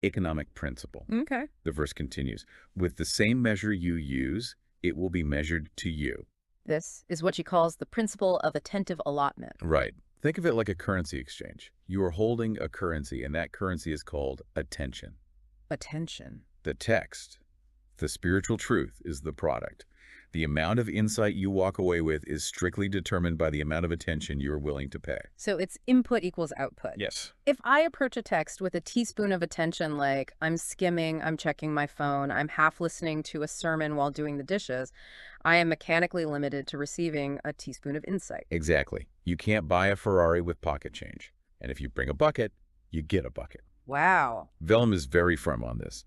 economic principle. Okay. The verse continues, with the same measure you use, it will be measured to you. This is what she calls the principle of attentive allotment. Right. Think of it like a currency exchange. You are holding a currency, and that currency is called attention. Attention. The text, the spiritual truth, is the product. The amount of insight you walk away with is strictly determined by the amount of attention you are willing to pay. So it's input equals output. Yes. If I approach a text with a teaspoon of attention, like I'm skimming, I'm checking my phone, I'm half listening to a sermon while doing the dishes, I am mechanically limited to receiving a teaspoon of insight. Exactly. You can't buy a Ferrari with pocket change. And if you bring a bucket, you get a bucket. Wow. Vellum is very firm on this.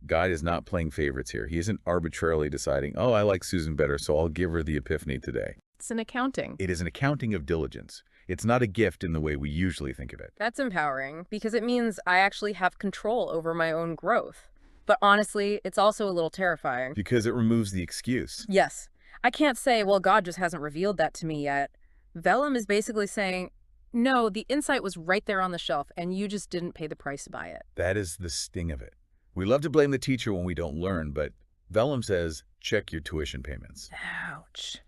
God is not playing favorites here. He isn't arbitrarily deciding, oh, I like Susan better, so I'll give her the epiphany today. It's an accounting. It is an accounting of diligence. It's not a gift in the way we usually think of it. That's empowering because it means I actually have control over my own growth. But honestly, it's also a little terrifying. Because it removes the excuse. Yes. I can't say, well, God just hasn't revealed that to me yet. Vellum is basically saying, no, the insight was right there on the shelf, and you just didn't pay the price to buy it. That is the sting of it. We love to blame the teacher when we don't learn, but Vellum says, check your tuition payments. Ouch.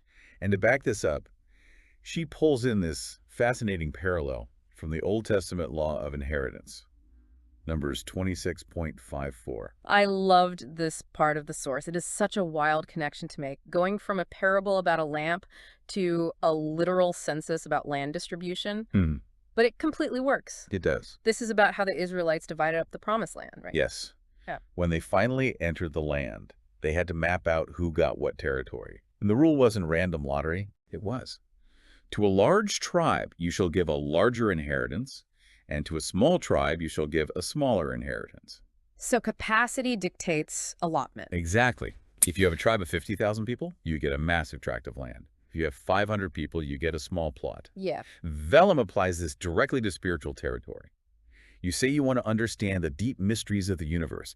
And to back this up, she pulls in this fascinating parallel from the Old Testament law of inheritance, Numbers 26.54. I loved this part of the source. It is such a wild connection to make, going from a parable about a lamp to a literal census about land distribution. But it completely works. It does. This is about how the Israelites divided up the promised land, right? Yes. Yeah. When they finally entered the land, they had to map out who got what territory. And the rule wasn't random lottery. It was. To a large tribe, you shall give a larger inheritance, and to a small tribe, you shall give a smaller inheritance. So capacity dictates allotment. Exactly. If you have a tribe of 50,000 people, you get a massive tract of land. If you have 500 people, you get a small plot. Yeah. Vellum applies this directly to spiritual territory. You say you want to understand the deep mysteries of the universe.